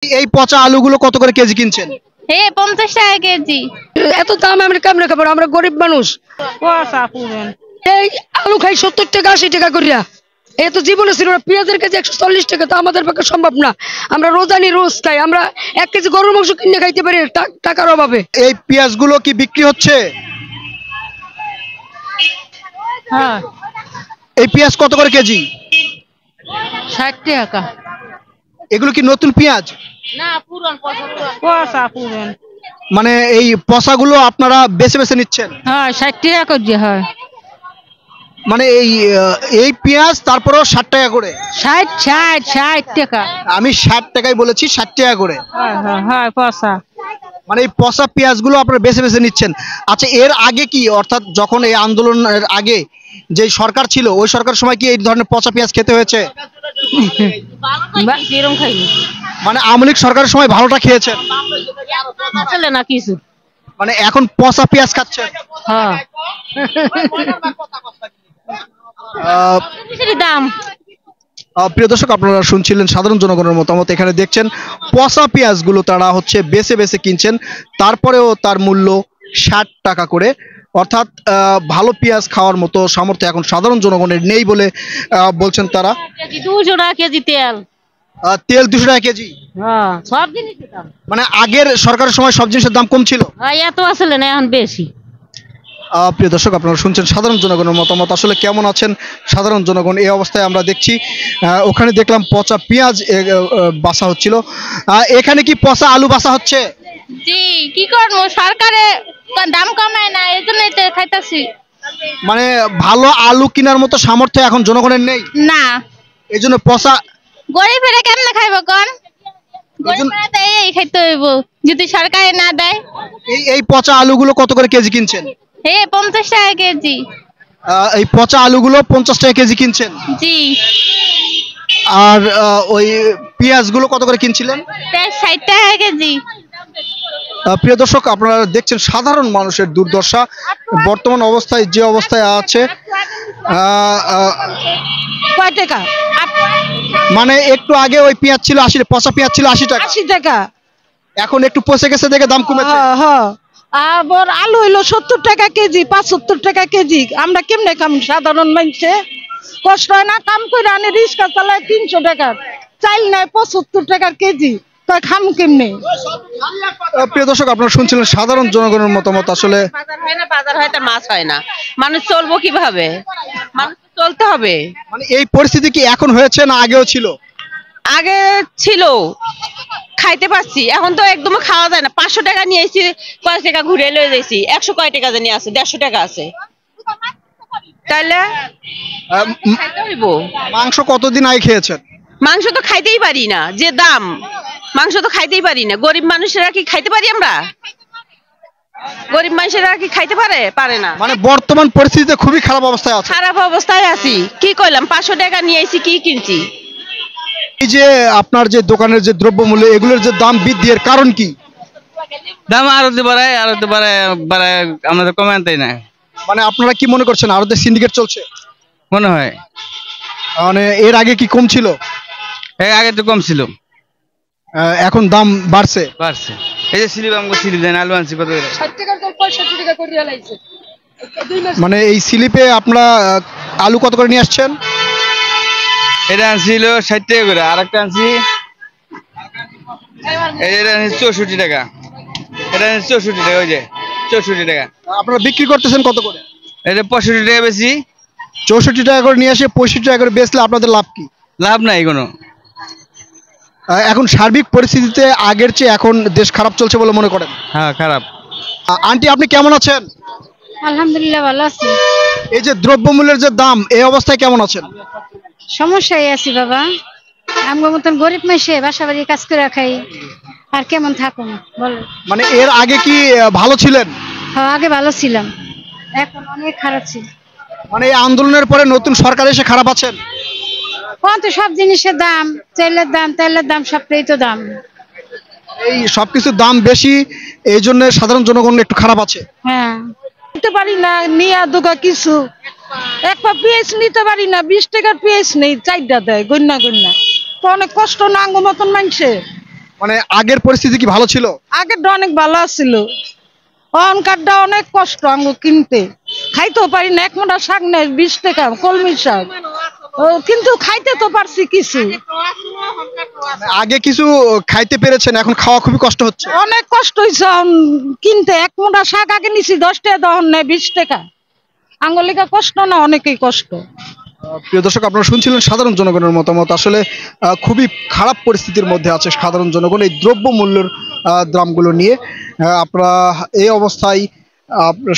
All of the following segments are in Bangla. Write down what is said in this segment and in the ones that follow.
এই পচা আলুগুলো কত করে কেজি কিনছেন? 50 টাকা কেজি। এত দাম আমরা কেমনে খাবো? আমরা গরিব মানুষ। এই আলু খাই 70 টাকা 80 টাকা করিয়া। এ তো জীবনে ছিল না। পেঁয়াজের কেজি 140 টাকা, তো আমাদের পক্ষে সম্ভব না। আমরা রোজ খাই, আমরা 1 কেজি গরুর মাংস কিনে খাইতে পারি টাকার অভাবে। এই পেঁয়াজগুলো কি বিক্রি হচ্ছে? হ্যাঁ, এই পেঁয়াজ কত করে কেজি? 60 টাকা। এগুলো কি নতুন পেঁয়াজ? না, পুরান পচা পুরান। মানে এই পচাগুলো আপনারা বেছে বেছে নিচ্ছেন? হ্যাঁ, 60 টাকা করে হয়। মানে এই পেঁয়াজ তারপরেও 60 টাকা করে? 60 টাকা। আমি 60 টাকাই বলেছি, 60 টাকা করে। হ্যাঁ, পচা। মানে এই পচা পেঁয়াজগুলো আপনারা বেছে বেছে নিচ্ছেন। আচ্ছা, এর আগে কি, অর্থাৎ যখন এই আন্দোলনের আগে যে সরকার ছিল, ওই সরকার সময় কি এই ধরনের পচা পেঁয়াজ খেতে হয়েছে? মানে আওয়ামী লীগ সরকারের সময় ভালোটা খেয়েছেন, চলে না কিছু। মানে এখন পচা পেঁয়াজ খাচ্ছেন? হ্যাঁ। দাম। প্রিয় দর্শক, আপনারা শুনছিলেন সাধারণ জনগণের মতামত। এখানে দেখছেন পচা পেঁয়াজগুলো তারা বেছে বেছে কিনছেন, তারপরেও তার মূল্য 60 টাকা করে। অর্থাৎ ভালো পেঁয়াজ খাওয়ার মতো সামর্থ্য এখন সাধারণ জনগণের নেই বলে বলছেন তারা। 200 টাকা কেজি তেল। তেল 200 টাকা কেজি? হ্যাঁ, সব জিনিসের দাম। মানে আগের সরকারের সময় সব জিনিসের দাম কম ছিল? এত আসলে না, এখন বেশি। প্রিয় দর্শক, আপনারা শুনছেন সাধারণ জনগণের মতামত। আসলে কেমন আছেন সাধারণ জনগণ? এই অবস্থায় আমরা দেখছি ওখানে দেখলাম পচা পেঁয়াজ বাসা হচ্ছিল, এখানে কি পচা আলু বাসা হচ্ছে? জি, কি করবো, সরকারে দাম কমায় না, এই জন্য খাইতেছি। মানে ভালো আলু কেনার মতো সামর্থ্য এখন জনগণের নেই, না। এই জন্য পচা। গরিবেরা কেমনে খাইবো কোন? গরিবেরা তো এই খাইতে হইব যদি সরকারে না দেয়। এই পচা আলুগুলো কত করে কেজি কিনছেন? 50 টাকা কেজি। এই পচা আলুগুলো 50 টাকা কেজি কিনছেন? জি। আর ওই পেঁয়াজগুলো কত করে কিনছিলেন? 60 টাকা কেজি। প্রিয় দর্শক, আপনারা দেখছেন সাধারণ মানুষের দুর্দশা বর্তমান অবস্থায়, যে অবস্থায় আছে। কয় টাকা? মানে একটু আগে ওই পেঁয়াজ ছিল 80, পচা পেঁয়াজ ছিল 80 টাকা। 80 টাকা। এখন একটু পচে গেছে দেখে দাম কমেছে। হ্যাঁ। আবার আলু হইলো 70 টাকা কেজি, 75 টাকা কেজি। আমরা কেমনে খাম? সাধারণ মানুষে কষ্ট হয় না? কাম করে আনে, রিক্সা চালায় 300 টাকার চাইল নেয় 75 টাকার কেজি। তাই খাম কেমনে? প্রিয় দর্শক, আপনারা শুনছিলেন সাধারণ জনগণের মতামত। আসলে বাজার হয় না, মাছ হয় না, মানুষ চলবো কিভাবে? মানুষ চলতে হবে। মানে এই পরিস্থিতি কি এখন হয়েছে না আগেও ছিল? আগে ছিল, খাইতে পারছি, এখন তো একদম খাওয়া যায় না। 500 টাকা নিয়ে এসেছি, কয় টাকা ঘুরে লয়ে যাইছি, 100 কয় টাকা জানি আছে, 150 টাকা আছে, তাইলে খাইতে হইব। মাংস কতদিন আগে খেয়েছেন? মাংস তো খাইতেই পারি না, যে দাম মাংস তো খাইতেই পারি না। গরিব মানুষেরা কি খাইতে পারি? আমরা গরিব মানুষেরা কি খাইতে পারে না। মানে বর্তমান পরিস্থিতিতে খুবই খারাপ অবস্থায় আছে। খারাপ অবস্থায় আছি, কি কইলাম, 500 টাকা নিয়ে এসেছি, কি কিনছি। এই যে আপনার যে দোকানের যে দ্রব্যমূল্য, এগুলোর যে দাম বৃদ্ধি, এর কারণ কি? দাম আরো বাড়ায় আমরা তো কমে আনতেই না। মানে আপনারা কি মনে করছেন আরো সিন্ডিকেট চলছে মনে হয়? মানে এর আগে কি কম ছিল? আগে তো কম ছিল, এখন দাম বাড়ছে। এই যে স্লিপ দেন, আলু আনছি কত করে? 60 টাকার দাম 65 টাকা করে লাইছে। মানে এই স্লিপে আপনারা আলু কত করে নিয়ে আসছেন? এটা আনছিল 60 টাকা করে, আর একটা আনছি এটা আনছি 64 টাকা, এটা আনছি 64 টাকা, ওই যে 64 টাকা। আপনারা বিক্রি করতেছেন কত করে? এটা 65 টাকা বেশি। 64 টাকা করে নিয়ে আসে 65 টাকা করে বেচলে আপনাদের লাভ কি? লাভ নাই কোনো। এখন সার্বিক পরিস্থিতিতে আগের চেয়ে এখন দেশ খারাপ চলছে বলে মনে করেন? হ্যাঁ, খারাপ। আন্টি, আপনি কেমন আছেন? আলহামদুলিল্লাহ, ভালো আছি। এই যে দ্রব্যমূল্যের যে দাম, এই অবস্থায় কেমন আছেন? সমস্যায় আছি বাবা, আমার মতন গরিব মাসে বাসা বাড়ি কাজ করে খাই, আর কেমন থাকুন বলো। মানে এর আগে কি ভালো ছিলেন? হ্যাঁ, আগে ভালো ছিলাম, এখন অনেক খারাপ ছিল। মানে এই আন্দোলনের পরে নতুন সরকার এসে খারাপ আছেন? তো সব জিনিসের দাম, তেলের দাম, সবটাই তো দাম। এই সবকিছুর দাম বেশি, এই জন্য সাধারণ জনগণ একটু খারাপ আছে। হ্যাঁ, নিতে পারি না, নিয়া দুগা কিছু এক পা পেঁয়াজ নিতে পারি না। 20 টাকার পেঁয়াজ নেই, 4টা দেয় গন্যা। তো অনেক কষ্ট না আঙ্গ মতন মানুষের। মানে আগের পরিস্থিতি কি ভালো ছিল? আগেরটা অনেক ভালো ছিল, অনকারটা অনেক কষ্ট আঙ্গু কিনতে, খাইতেও পারি না। এক মোটা শাক নেই 20 টাকা, কলমি শাক। কিন্তু খাইতে তো পারছি কিছু। আগে কিছু খাইতে পেরেছেন, এখন খাওয়া খুবই কষ্ট হচ্ছে। অনেক কষ্ট হয়েছে কিনতে। এক মোটা শাক আগে নিছি 10 টাকা, তখন নেই 20 টাকা। আঙ্গুলিকা কষ্ট না, অনেকেই কষ্ট। প্রিয় দর্শক, আপনারা শুনছিলেন সাধারণ জনগণের মতামত। আসলে খুবই খারাপ পরিস্থিতির মধ্যে আছে সাধারণ জনগণ এই দ্রব্য মূল্যের দামগুলো নিয়ে। আপনারা এই অবস্থায়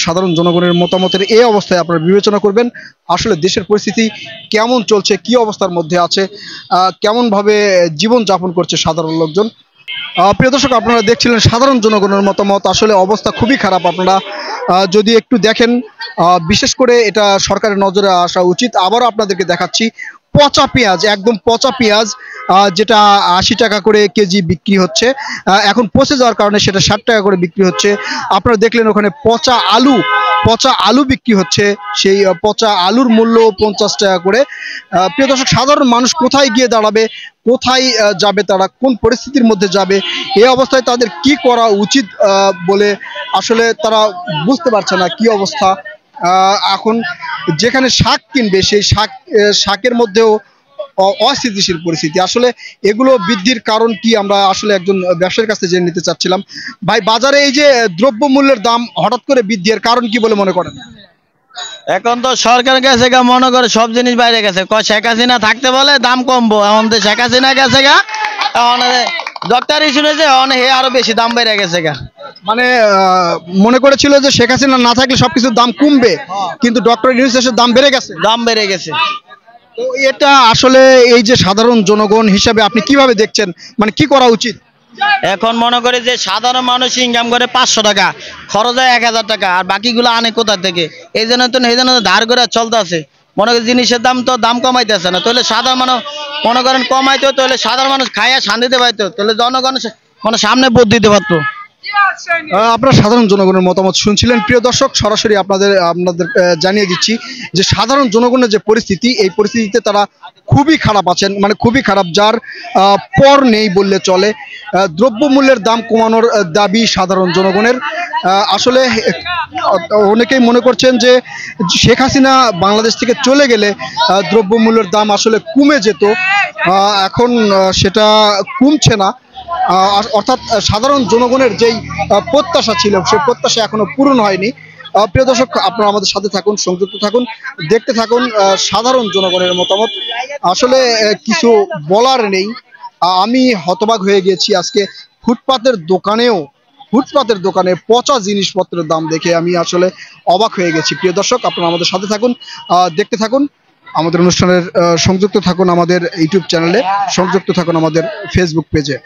সাধারণ জনগণের মতামতের এই অবস্থায় আপনারা বিবেচনা করবেন আসলে দেশের পরিস্থিতি কেমন চলছে, কি অবস্থার মধ্যে আছে, কেমনভাবে জীবন যাপন করছে সাধারণ লোকজন। প্রিয় দর্শক, আপনারা দেখছিলেন সাধারণ জনগণের মতামত। আসলে অবস্থা খুবই খারাপ। আপনারা যদি একটু দেখেন, বিশেষ করে এটা সরকারের নজরে আসা উচিত। আবারও আপনাদেরকে দেখাচ্ছি পচা পেঁয়াজ, একদম পচা পেঁয়াজ, যেটা 80 টাকা করে কেজি বিক্রি হচ্ছে। এখন পচে যাওয়ার কারণে সেটা 60 টাকা করে বিক্রি হচ্ছে। আপনারা দেখলেন ওখানে পচা আলু বিক্রি হচ্ছে। সেই পচা আলুর মূল্য 50 টাকা করে। প্রিয় দর্শক, সাধারণ মানুষ কোথায় গিয়ে দাঁড়াবে, কোথায় যাবে, তারা কোন পরিস্থিতির মধ্যে যাবে, এই অবস্থায় তাদের কি করা উচিত বলে আসলে তারা বুঝতে পারছে না কি অবস্থা। এখন যেখানে শাক কিনবে সেই শাকের মধ্যেও অস্থিতিশীল পরিস্থিতি। আসলে এগুলো বৃদ্ধির কারণ কি, আমরা আসলে একজন ব্যবসায়ীর কাছে জেনে নিতে চাচ্ছিলাম। ভাই, বাজারে এই যে দ্রব্য মূল্যের দাম হঠাৎ করে বৃদ্ধি, এর কারণ কি বলে মনে করেন? এখন তো সরকার গেছে গা, মনে করে সব জিনিস বাইরে গেছে, কয় শেখ হাসিনা থাকতে বলে দাম কমবো। এখন তো শেখ হাসিনা গেছে গা, ডক্টরই শুনেছে হে আরো বেশি দাম বেড়ে গেছে গা। মানে মনে করেছিল যে শেখ হাসিনা না থাকলে সবকিছুর দাম কমবে, কিন্তু ডক্টর ইউনূস এসে দাম বেড়ে গেছে। তো এটা আসলে এই যে সাধারণ জনগণ হিসাবে আপনি কিভাবে দেখছেন, মানে কি করা উচিত? এখন মনে করে যে সাধারণ মানুষ ইনকাম করে 500 টাকা, খরচ হয় 1000 টাকা, আর বাকিগুলো আনে কোথা থেকে? এই জন্য ধার করে চলতে আছে। মনে করি জিনিসের দাম কমাইতেছে না, তাহলে সাধারণ মানুষ মনে করেন কমাইতো, তাহলে সাধারণ মানুষ খাইয়া শান্তিতে পাইতো, তাহলে জনগণ মানে সামনে ভোট দিতে পারতো। আপনারা সাধারণ জনগণের মতামত শুনছিলেন। প্রিয় দর্শক, সরাসরি আপনাদের জানিয়ে দিচ্ছি যে সাধারণ জনগণের যে পরিস্থিতি, এই পরিস্থিতিতে তারা খুবই খারাপ আছেন, মানে খুবই খারাপ, যার পর নেই বললে চলে। দ্রব্যমূল্যের দাম কমানোর দাবি সাধারণ জনগণের। আসলে অনেকেই মনে করছেন যে শেখ হাসিনা বাংলাদেশ থেকে চলে গেলে দ্রব্যমূল্যের দাম আসলে কমে যেত। এখন সেটা কমছে না, অর্থাৎ সাধারণ জনগণের যেই প্রত্যাশা ছিল সেই প্রত্যাশা এখনো পূরণ হয়নি। প্রিয় দর্শক, আপনারা আমাদের সাথে থাকুন, সংযুক্ত থাকুন, দেখতে থাকুন সাধারণ জনগণের মতামত। আসলে কিছু বলার নেই। আমি হতবাক হয়ে গেছি আজকে ফুটপাতের দোকানে পচা জিনিসপত্রের দাম দেখে আমি আসলে অবাক হয়ে গেছি। প্রিয় দর্শক, আপনারা আমাদের সাথে থাকুন, দেখতে থাকুন আমাদের অনুষ্ঠানের, সংযুক্ত থাকুন আমাদের ইউটিউব চ্যানেলে, সংযুক্ত থাকুন আমাদের ফেসবুক পেজে।